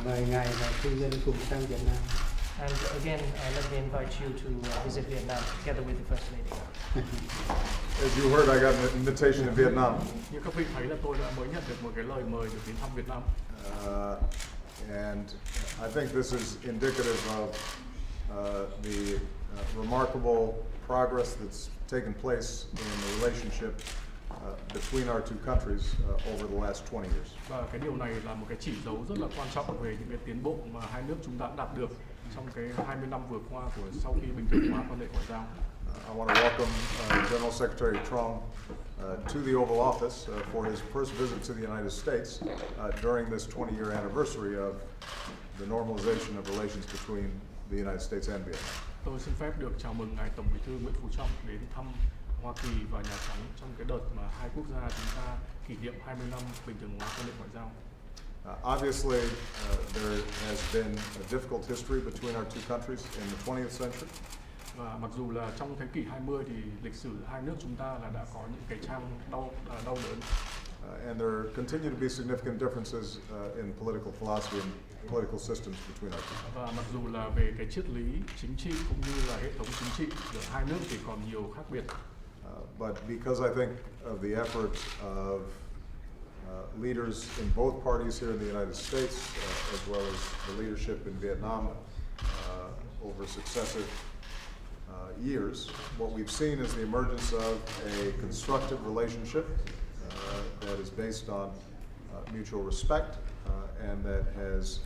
mời ngài và phu nhân cùng sang Việt Nam. And again, let me invite you to visit Vietnam together with the First Lady. As you heard, I got an invitation to Vietnam. Như các vị thấy là tôi đã mới nhận được một cái lời mời được đến thăm Việt Nam. And I think this is indicative of the remarkable progress that's taken place in the relationship between our two countries over the last 20 years. Và cái điều này là một cái chỉ dấu rất là quan trọng về những cái tiến bộ mà hai nước chúng ta đã đạt được trong cái 20 năm vừa qua của sau khi bình thường hóa quan hệ ngoại giao. I want to welcome General Secretary Trọng to the Oval Office for his first visit to the United States during this 20-year anniversary of the normalization of relations between the United States and Vietnam. Tôi xin phép được chào mừng ngài Tổng Bí thư Nguyễn Phú Trọng đến thăm Hoa Kỳ và Nhà Trắng trong cái đợt mà hai quốc gia chúng ta kỷ niệm 20 năm bình thường hóa quan hệ ngoại giao. Obviously, there has been a difficult history between our two countries in the 20th century. Và mặc dù là trong thế kỷ 20 thì lịch sử hai nước chúng ta là đã có những cái trang đau đớn. And there continue to be significant differences in political philosophy and political systems between our two countries. Và mặc dù là về cái triết lý chính trị cũng như là hệ thống chính trị giữa hai nước thì còn nhiều khác biệt. But because I think of the efforts of leaders in both parties here in the United States, as well as the leadership in Vietnam over successive years, what we've seen is the emergence of a constructive relationship that is based on mutual respect and that has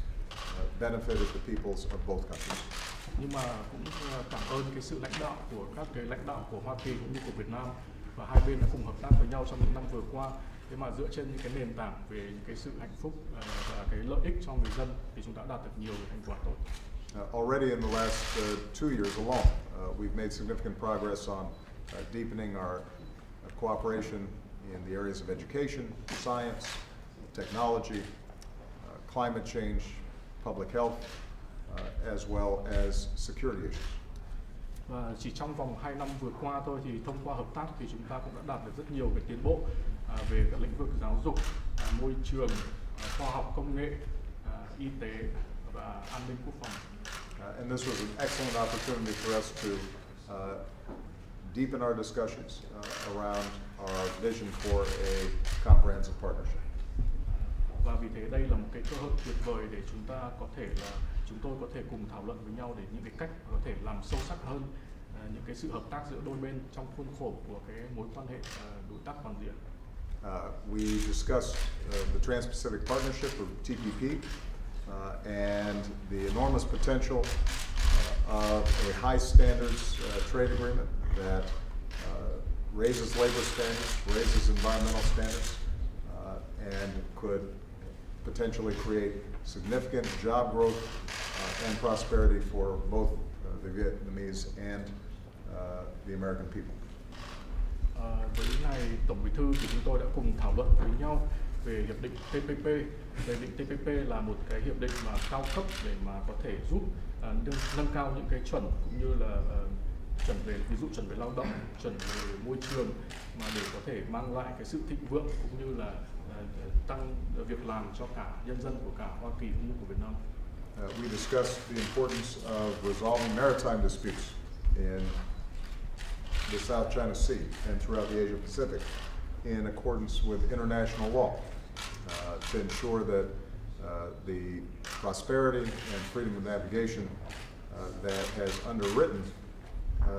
benefited the peoples of both countries. Nhưng mà cũng cảm ơn cái sự lãnh đạo của các cái lãnh đạo của Hoa Kỳ cũng như của Việt Nam, và hai bên đã cùng hợp tác với nhau trong những năm vừa qua. Thế mà dựa trên những cái nền tảng về những cái sự hạnh phúc và cái lợi ích cho người dân thì chúng ta đã đạt được nhiều thành quả tốt. Already in the last 2 years alone, we've made significant progress on deepening our cooperation in the areas of education, science, technology, climate change, public health, as well as security issues. Và chỉ trong vòng 2 năm vừa qua thôi thì thông qua hợp tác thì chúng ta cũng đã đạt được rất nhiều cái tiến bộ về các lĩnh vực giáo dục, môi trường, khoa học công nghệ, y tế và an ninh quốc phòng. And this was an excellent opportunity for us to deepen our discussions around our vision for a comprehensive partnership. Và vì thế đây là một cái cơ hội tuyệt vời để chúng tôi có thể cùng thảo luận với nhau để những cái cách có thể làm sâu sắc hơn những cái sự hợp tác giữa đôi bên trong khuôn khổ của cái mối quan hệ đối tác toàn diện. We discussed the Trans-Pacific Partnership, or TPP, and the enormous potential of a high standards trade agreement that raises labor standards, raises environmental standards, and could potentially create significant job growth and prosperity for both the Vietnamese and the American people. Với này Tổng Bí thư thì chúng tôi đã cùng thảo luận với nhau về hiệp định TPP. Hiệp định TPP là một cái hiệp định mà cao cấp để mà có thể giúp nâng cao những cái chuẩn cũng như là chuẩn về, ví dụ chuẩn về lao động, chuẩn về môi trường, mà để có thể mang lại cái sự thịnh vượng cũng như là tăng việc làm cho cả nhân dân của cả Hoa Kỳ cũng như của Việt Nam. We discussed the importance of resolving maritime disputes in the South China Sea and throughout the Asia Pacific in accordance with international law to ensure that the prosperity and freedom of navigation that has underwritten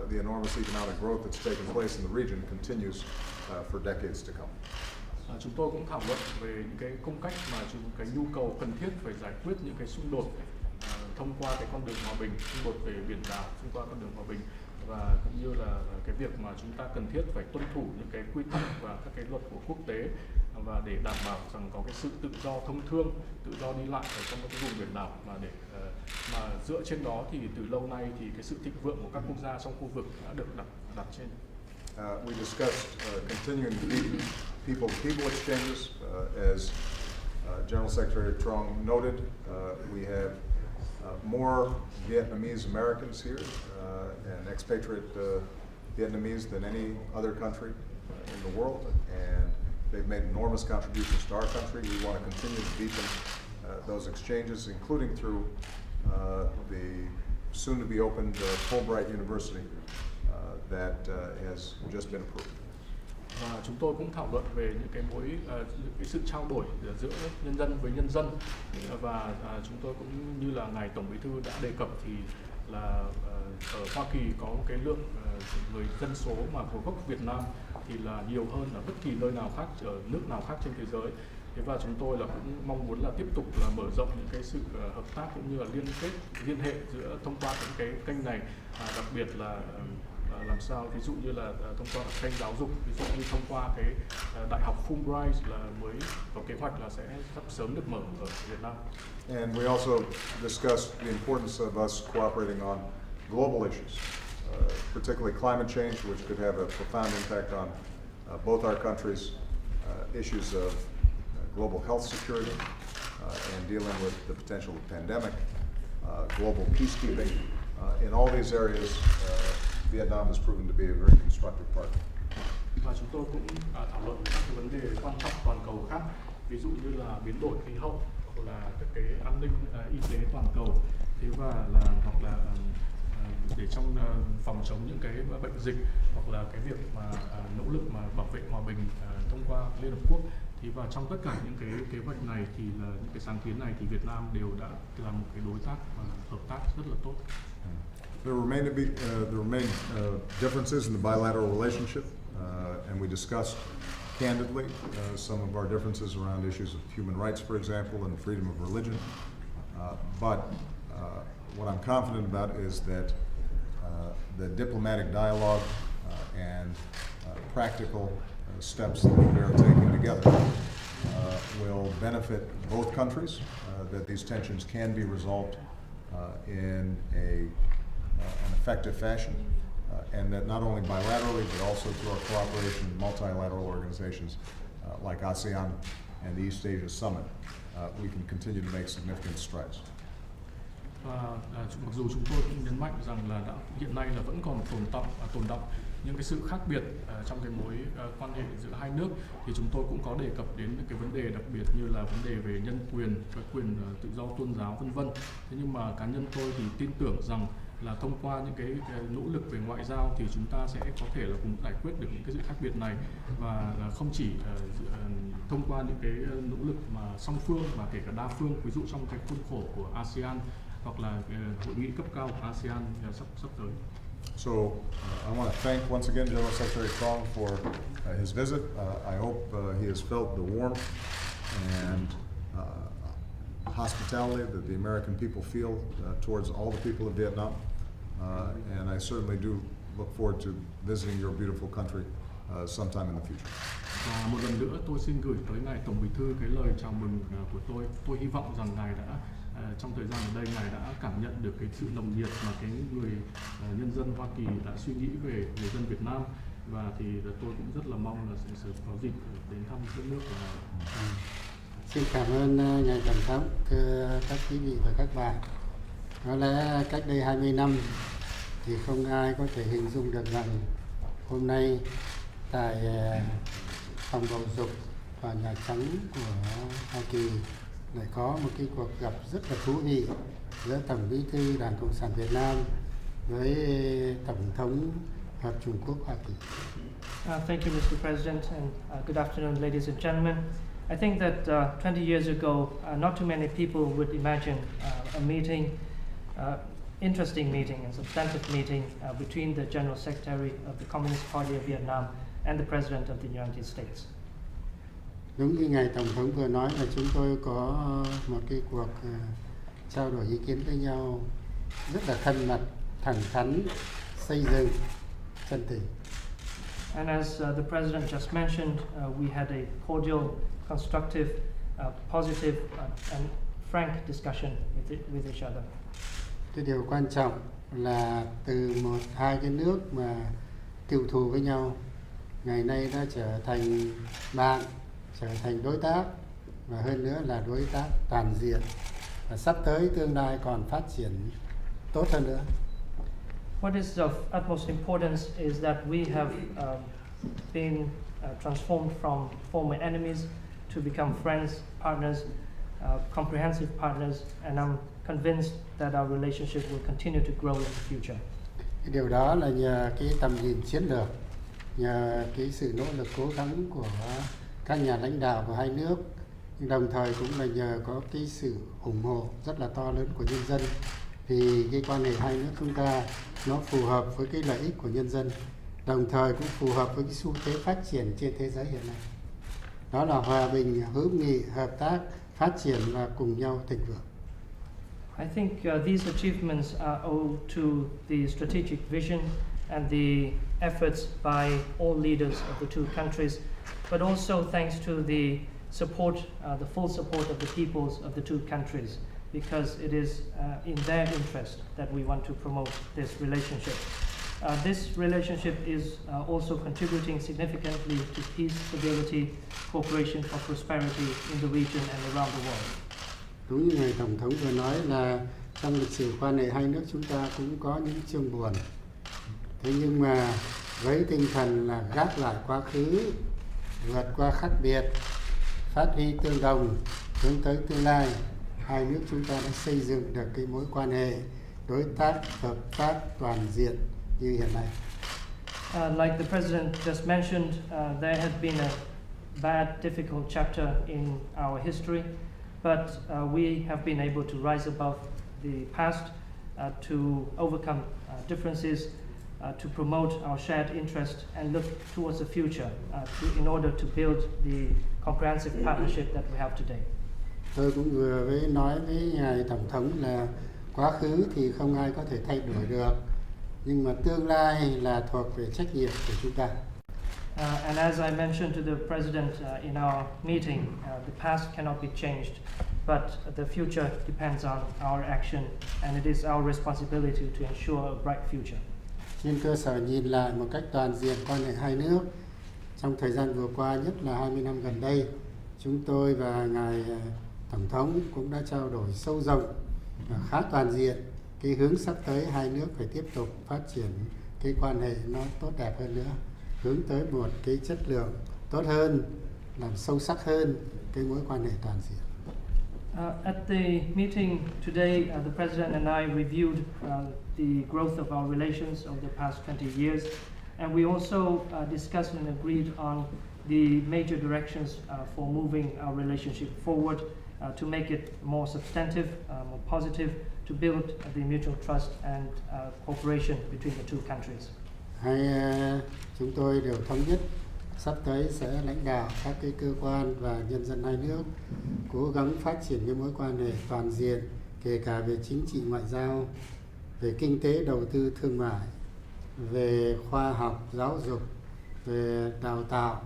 the enormous economic growth that's taken place in the region continues for decades to come. Chúng tôi cũng thảo luận về những cái cung cách mà cái nhu cầu cần thiết phải giải quyết những cái xung đột thông qua cái con đường hòa bình, xung đột về biển đảo thông qua con đường hòa bình, và cũng như là cái việc mà chúng ta cần thiết phải tuân thủ những cái quy tắc và các cái luật của quốc tế, và để đảm bảo rằng có cái sự tự do thông thương, tự do đi lại ở trong các cái vùng biển đảo, mà để mà dựa trên đó thì từ lâu nay thì cái sự thịnh vượng của các quốc gia trong khu vực đã được đặt trên. We discussed continuing to deepen people-to-people exchanges. As General Secretary Trọng noted, we have more Vietnamese Americans here and expatriate Vietnamese than any other country in the world, and they've made enormous contributions to our country. We want to continue to deepen those exchanges, including through the soon-to-be opened Fulbright University that has just been approved. Và chúng tôi cũng thảo luận về những cái những cái sự trao đổi giữa nhân dân với nhân dân, và chúng tôi cũng như là ngài Tổng Bí thư đã đề cập thì là ở Hoa Kỳ có một cái lượng người dân số mà có gốc Việt Nam thì là nhiều hơn ở bất kỳ nơi nào khác, ở nước nào khác trên thế giới. Thế và chúng tôi là cũng mong muốn là tiếp tục là mở rộng những cái sự hợp tác cũng như là liên hệ giữa thông qua những cái kênh này, đặc biệt là làm sao ví dụ như là thông qua kênh giáo dục, ví dụ như thông qua cái đại học Fulbright là mới có kế hoạch là sẽ sắp sớm được mở ở Việt Nam. And we also discussed the importance of us cooperating on global issues, particularly climate change, which could have a profound impact on both our countries, issues of global health security and dealing with the potential of pandemic, global peacekeeping. In all these areas, Vietnam has proven to be a very constructive partner. Và chúng tôi cũng thảo luận các cái vấn đề quan trọng toàn cầu khác, ví dụ như là biến đổi khí hậu, hoặc là các cái an ninh y tế toàn cầu, thế và hoặc là để trong phòng chống những cái bệnh dịch, hoặc là cái việc mà nỗ lực mà bảo vệ hòa bình thông qua Liên Hợp Quốc. Thì và trong tất cả những cái kế hoạch này thì là những cái sáng kiến này thì Việt Nam đều đã là một cái đối tác và hợp tác rất là tốt. There remain differences in the bilateral relationship, and we discussed candidly some of our differences around issues of human rights, for example, and freedom of religion. But what I'm confident about is that the diplomatic dialogue and practical steps that we are taking together will benefit both countries, that these tensions can be resolved in an effective fashion, and that not only bilaterally but also through our cooperation in multilateral organizations like ASEAN and the East Asia Summit, we can continue to make significant strides. Và mặc dù chúng tôi cũng nhấn mạnh rằng là hiện nay là vẫn còn tồn đọng những cái sự khác biệt trong cái mối quan hệ giữa hai nước, thì chúng tôi cũng có đề cập đến những cái vấn đề đặc biệt như là vấn đề về nhân quyền, cái quyền tự do tôn giáo vân vân. Thế nhưng mà cá nhân tôi thì tin tưởng rằng là thông qua những cái nỗ lực về ngoại giao thì chúng ta sẽ có thể là cùng giải quyết được những cái sự khác biệt này, và không chỉ thông qua những cái nỗ lực mà song phương mà kể cả đa phương, ví dụ trong cái khuôn khổ của ASEAN hoặc là hội nghị cấp cao của ASEAN sắp tới. So I want to thank once again General Secretary Trọng for his visit. I hope he has felt the warmth and hospitality that the American people feel towards all the people of Vietnam. And I certainly do look forward to visiting your beautiful country sometime in the future. Và một lần nữa tôi xin gửi tới ngài Tổng Bí thư cái lời chào mừng của tôi. Tôi hy vọng rằng ngài đã trong thời gian ở đây ngài đã cảm nhận được cái sự nồng nhiệt mà cái người nhân dân Hoa Kỳ đã suy nghĩ về người dân Việt Nam, và thì tôi cũng rất là mong là sẽ có dịp đến thăm đất nước của ngài. Xin cảm ơn ngài Tổng thống, thưa các quý vị và các bạn. Có lẽ cách đây 20 năm thì không ai có thể hình dung được rằng hôm nay tại Phòng Bầu Dục và Nhà Trắng của Hoa Kỳ lại có một cái cuộc gặp rất là thú vị giữa Tổng Bí thư Đảng Cộng sản Việt Nam với Tổng thống Hợp Trung Quốc Hoa Kỳ. Thank you, Mr. President, and good afternoon, ladies and gentlemen. I think that 20 years ago, not too many people would imagine a meeting, interesting meeting and substantive meeting between the General Secretary of the Communist Party of Vietnam and the President of the United States. Đúng như ngài Tổng thống vừa nói là chúng tôi có một cái cuộc trao đổi ý kiến với nhau rất là thân mật, thẳng thắn, xây dựng, chân tình. And as the President just mentioned, we had a cordial, constructive, positive and frank discussion with each other. Cái điều quan trọng là từ hai cái nước mà cựu thù với nhau, ngày nay đã trở thành bạn, trở thành đối tác, và hơn nữa là đối tác toàn diện, và sắp tới tương lai còn phát triển tốt hơn nữa. What is of utmost importance is that we have been transformed from former enemies to become friends, partners, comprehensive partners, and I'm convinced that our relationship will continue to grow in the future. Cái điều đó là nhờ cái tầm nhìn chiến lược, nhờ cái sự nỗ lực cố gắng của các nhà lãnh đạo của hai nước, nhưng đồng thời cũng là nhờ có cái sự ủng hộ rất là to lớn của nhân dân, vì cái quan hệ hai nước chúng ta nó phù hợp với cái lợi ích của nhân dân, đồng thời cũng phù hợp với cái xu thế phát triển trên thế giới hiện nay. Đó là hòa bình, hữu nghị, hợp tác, phát triển và cùng nhau thịnh vượng. I think these achievements are owed to the strategic vision and the efforts by all leaders of the two countries, but also thanks to the support, the full support of the peoples of the two countries, because it is in their interest that we want to promote this relationship. This relationship is also contributing significantly to peace, stability, cooperation for prosperity in the region and around the world. Đúng như ngài Tổng thống vừa nói là trong lịch sử quan hệ hai nước chúng ta cũng có những chương buồn. Thế nhưng mà với tinh thần là gác lại quá khứ, vượt qua khác biệt, phát huy tương đồng, hướng tới tương lai, hai nước chúng ta đã xây dựng được cái mối quan hệ đối tác hợp tác toàn diện như hiện nay. Like the President just mentioned, there has been a bad, difficult chapter in our history, but we have been able to rise above the past, to overcome differences, to promote our shared interest and look towards the future in order to build the comprehensive partnership that we have today. Tôi cũng vừa mới nói với ngài Tổng thống là quá khứ thì không ai có thể thay đổi được, nhưng mà tương lai là thuộc về trách nhiệm của chúng ta. And as I mentioned to the President in our meeting, the past cannot be changed, but the future depends on our action, and it is our responsibility to ensure a bright future. Trên cơ sở nhìn lại một cách toàn diện quan hệ hai nước, trong thời gian vừa qua, nhất là 20 năm gần đây, chúng tôi và ngài Tổng thống cũng đã trao đổi sâu rộng và khá toàn diện cái hướng sắp tới hai nước phải tiếp tục phát triển cái quan hệ nó tốt đẹp hơn nữa, hướng tới một cái chất lượng tốt hơn, làm sâu sắc hơn cái mối quan hệ toàn diện. At the meeting today, the President and I reviewed the growth of our relations over the past 20 years, and we also discussed and agreed on the major directions for moving our relationship forward, to make it more substantive, more positive, to build the mutual trust and cooperation between the two countries. Chúng tôi đều thống nhất sắp tới sẽ lãnh đạo các cái cơ quan và nhân dân hai nước cố gắng phát triển cái mối quan hệ toàn diện, kể cả về chính trị ngoại giao, về kinh tế đầu tư thương mại, về khoa học giáo dục, về đào tạo,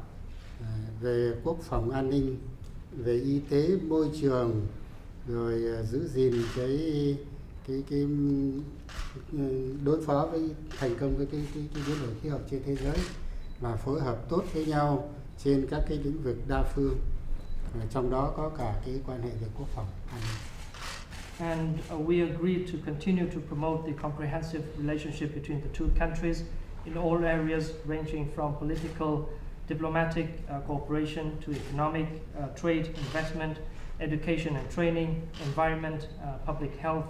về quốc phòng an ninh, về y tế môi trường, rồi giữ gìn cái đối phó với thành công với cái biến đổi khí hậu trên thế giới, và phối hợp tốt với nhau trên các cái lĩnh vực đa phương, trong đó có cả cái quan hệ về quốc phòng an ninh. And we agreed to continue to promote the comprehensive relationship between the two countries in all areas, ranging from political, diplomatic cooperation to economic, trade, investment, education and training, environment, public health,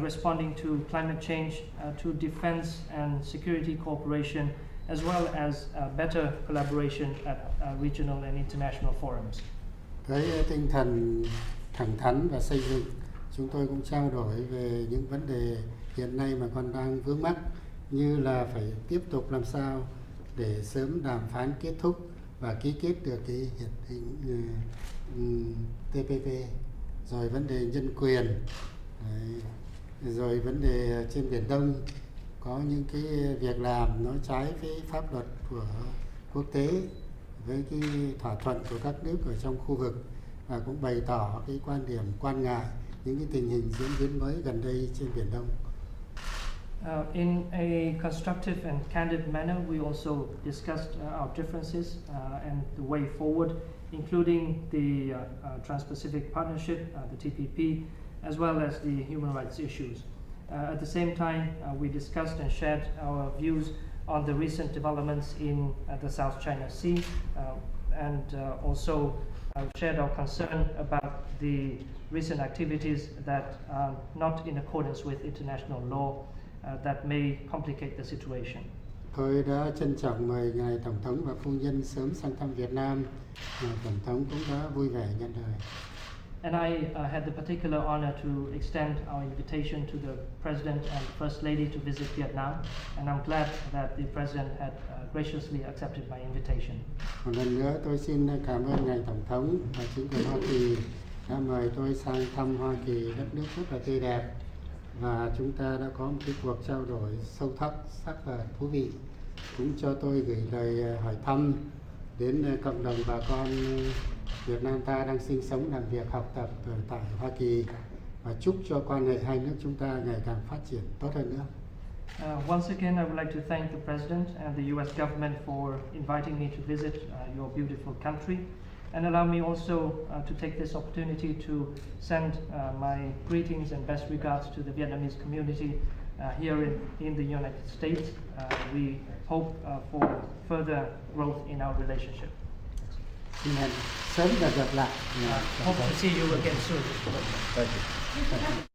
responding to climate change, to defense and security cooperation, as well as better collaboration at regional and international forums. Với tinh thần thẳng thắn và xây dựng, chúng tôi cũng trao đổi về những vấn đề hiện nay mà còn đang vướng mắc, như là phải tiếp tục làm sao để sớm đàm phán kết thúc và ký kết được cái hiệp định TPP, rồi vấn đề nhân quyền, rồi vấn đề trên Biển Đông có những cái việc làm nó trái với pháp luật của quốc tế, với cái thỏa thuận của các nước ở trong khu vực, và cũng bày tỏ cái quan điểm quan ngại những cái tình hình diễn biến mới gần đây trên Biển Đông. In a constructive and candid manner, we also discussed our differences and the way forward, including the Trans-Pacific Partnership, the TPP, as well as the human rights issues. At the same time, we discussed and shared our views on the recent developments in the South China Sea, and also shared our concern about the recent activities that are not in accordance with international law that may complicate the situation. Tôi đã trân trọng mời ngài Tổng thống và phu nhân sớm sang thăm Việt Nam. Ngài Tổng thống cũng đã vui vẻ nhận lời. And I had the particular honor to extend our invitation to the President and First Lady to visit Vietnam, and I'm glad that the President had graciously accepted my invitation. Một lần nữa tôi xin cảm ơn ngài Tổng thống và chính quyền Hoa Kỳ đã mời tôi sang thăm Hoa Kỳ, đất nước rất là tươi đẹp, và chúng ta đã có một cái cuộc trao đổi sâu sắc và thú vị, cũng cho tôi gửi lời hỏi thăm đến cộng đồng bà con Việt Nam ta đang sinh sống, làm việc, học tập ở tại Hoa Kỳ, và chúc cho quan hệ hai nước chúng ta ngày càng phát triển tốt hơn nữa. Once again, I would like to thank the President and the U.S. government for inviting me to visit your beautiful country, and allow me also to take this opportunity to send my greetings and best regards to the Vietnamese community here in the United States. We hope for further growth in our relationship. Xin hẹn sớm gặp lại. Hope to see you again soon. Thank you.